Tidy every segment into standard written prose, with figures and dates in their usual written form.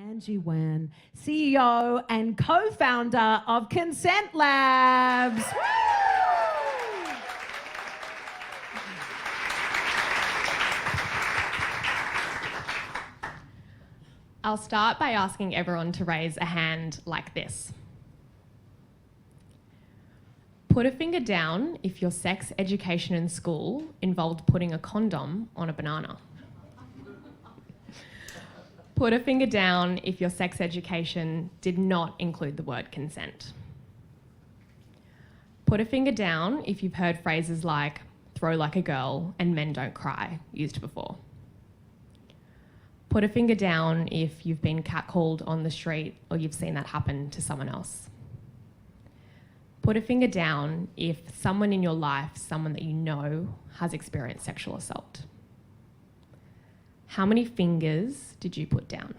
Angelique Wan, CEO and co-founder of Consent Labs. I'll start by asking everyone to raise a hand like this. Put a finger down if your sex education in school involved putting a condom on a banana. Put a finger down if your sex education did not include the word consent. Put a finger down if you've heard phrases like throw like a girl and men don't cry used before. Put a finger down if you've been catcalled on the street or you've seen that happen to someone else. Put a finger down if someone in your life, someone that you know, has experienced sexual assault. How many fingers did you put down?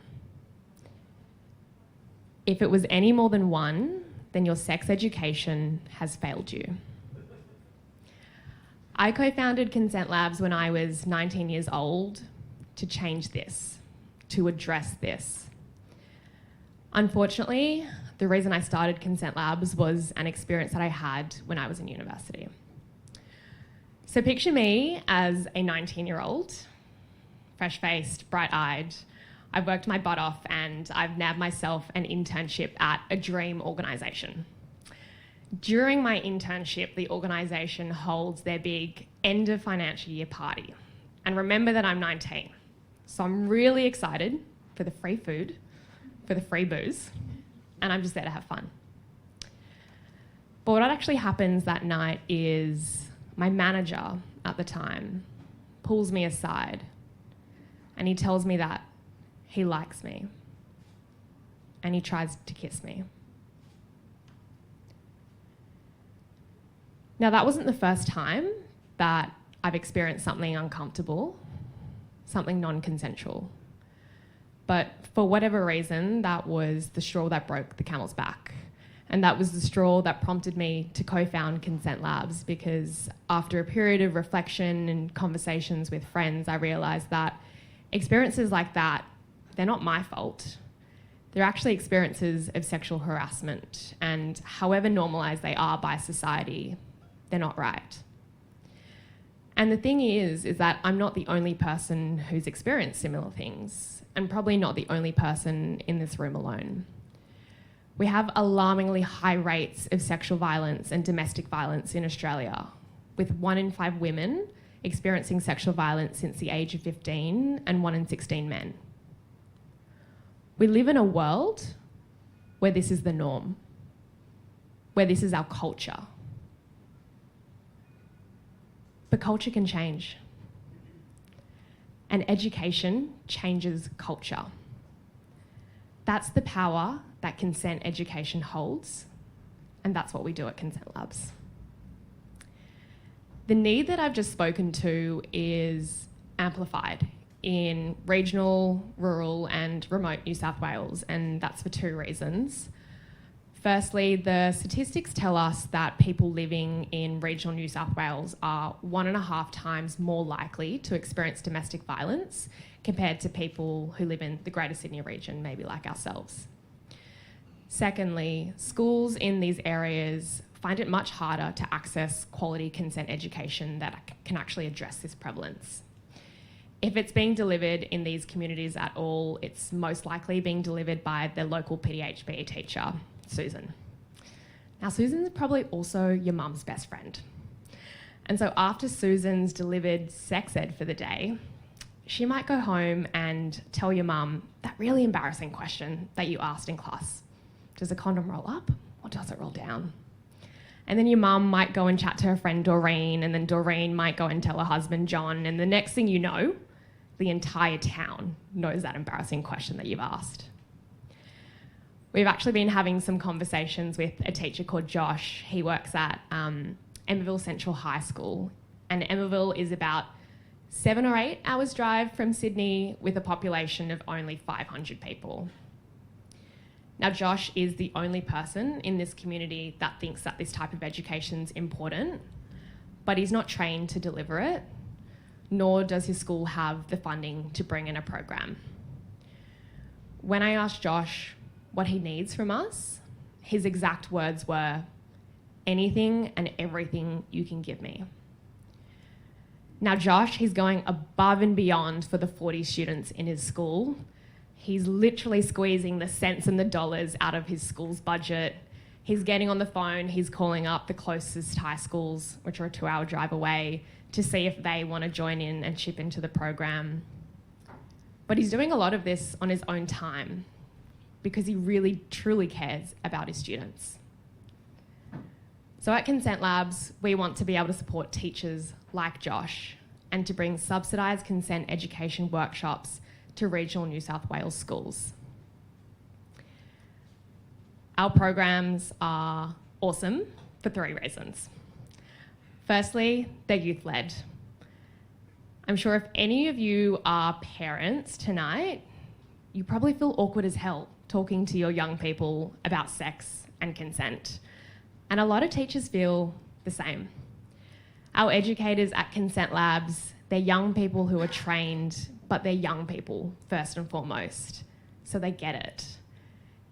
If it was any more than one, then your sex education has failed you. I co-founded Consent Labs when I was 19 years old to change this, to address this. Unfortunately, the reason I started Consent Labs was an experience that I had when I was in university. So picture me as a 19-year-old, fresh-faced, bright-eyed. I've worked my butt off and I've nabbed myself an internship at a dream organisation. During my internship, the organisation holds their big end of financial year party. And remember that I'm 19. So I'm really excited for the free food, for the free booze, and I'm just there to have fun. But what actually happens that night is my manager at the time pulls me aside and he tells me that he likes me and he tries to kiss me. Now, that wasn't the first time that I've experienced something uncomfortable, something non-consensual. But for whatever reason, that was the straw that broke the camel's back. And that was the straw that prompted me to co-found Consent Labs, because after a period of reflection and conversations with friends, I realised that experiences like that, they're not my fault. They're actually experiences of sexual harassment, and however normalised they are by society, they're not right. And the thing is that I'm not the only person who's experienced similar things, and probably not the only person in this room alone. We have alarmingly high rates of sexual violence and domestic violence in Australia, with 1 in 5 women experiencing sexual violence since the age of 15 and 1 in 16 men. We live in a world where this is the norm, where this is our culture. But culture can change. And education changes culture. That's the power that consent education holds, and that's what we do at Consent Labs. The need that I've just spoken to is amplified in regional, rural, and remote New South Wales, and that's for 2 reasons. Firstly, the statistics tell us that people living in regional New South Wales are 1.5 times more likely to experience domestic violence compared to people who live in the Greater Sydney region, maybe like ourselves. Secondly, schools in these areas find it much harder to access quality consent education that can actually address this prevalence. If it's being delivered in these communities at all, it's most likely being delivered by the local PDHB teacher, Susan. Now, Susan's probably also your mum's best friend. And so after Susan's delivered sex ed for the day, she might go home and tell your mum that really embarrassing question that you asked in class. Does a condom roll up or does it roll down? And then your mum might go and chat to her friend Doreen, and then Doreen might go and tell her husband John, and the next thing you know, the entire town knows that embarrassing question that you've asked. We've actually been having some conversations with a teacher called Josh. He works at Emmaville Central High School, and Emmaville is about 7 or 8 hours drive from Sydney with a population of only 500 people. Now, Josh is the only person in this community that thinks that this type of education is important, but he's not trained to deliver it, nor does his school have the funding to bring in a program. When I asked Josh what he needs from us, his exact words were, "Anything and everything you can give me." Now Josh, he's going above and beyond for the 40 students in his school. He's literally squeezing the cents and the dollars out of his school's budget. He's getting on the phone, he's calling up the closest high schools, which are a 2-hour drive away, to see if they want to join in and chip into the program. But he's doing a lot of this on his own time because he really, truly cares about his students. So at Consent Labs, we want to be able to support teachers like Josh and to bring subsidised consent education workshops to regional New South Wales schools. Our programs are awesome for 3 reasons. Firstly, they're youth-led. I'm sure if any of you are parents tonight, you probably feel awkward as hell talking to your young people about sex and consent. And a lot of teachers feel the same. Our educators at Consent Labs, they're young people who are trained, but they're young people first and foremost. So they get it.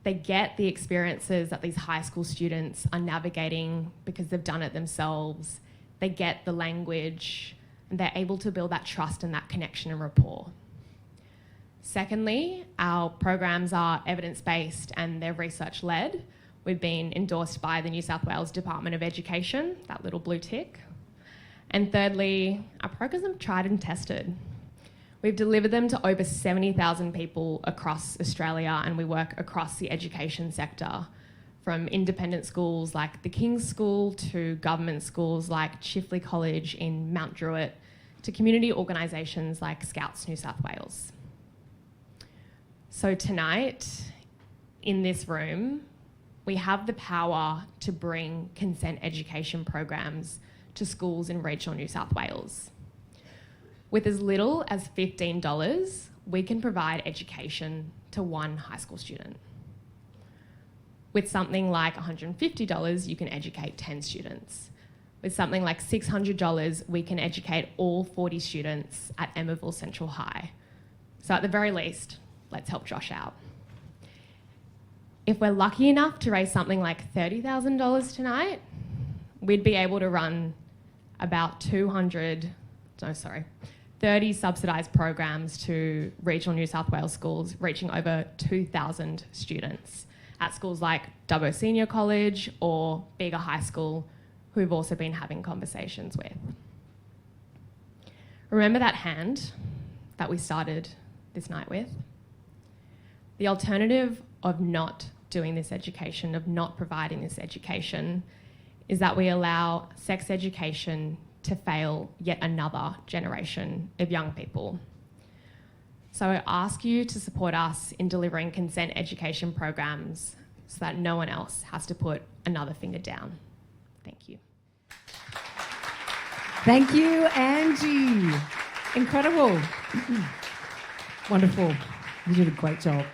They get the experiences that these high school students are navigating because they've done it themselves. They get the language, and they're able to build that trust and that connection and rapport. Secondly, our programs are evidence-based and they're research-led. We've been endorsed by the New South Wales Department of Education, that little blue tick. And thirdly, our programs are tried and tested. We've delivered them to over 70,000 people across Australia, and we work across the education sector, from independent schools like the King's School to government schools like Chifley College in Mount Druitt to community organisations like Scouts New South Wales. So tonight, in this room, we have the power to bring consent education programs to schools in regional New South Wales. With as little as $15, we can provide education to 1 high school student. With something like $150, you can educate 10 students. With something like $600, we can educate all 40 students at Emmaville Central High. So at the very least, let's help Josh out. If we're lucky enough to raise something like $30,000 tonight, we'd be able to run about 30 subsidised programs to regional New South Wales schools, reaching over 2,000 students at schools like Dubbo Senior College or Bega High School, who we've also been having conversations with. Remember that hand that we started this night with? The alternative of not doing this education, of not providing this education, is that we allow sex education to fail yet another generation of young people. So I ask you to support us in delivering consent education programs so that no one else has to put another finger down. Thank you. Thank you, Angie. Incredible. Wonderful. You did a great job.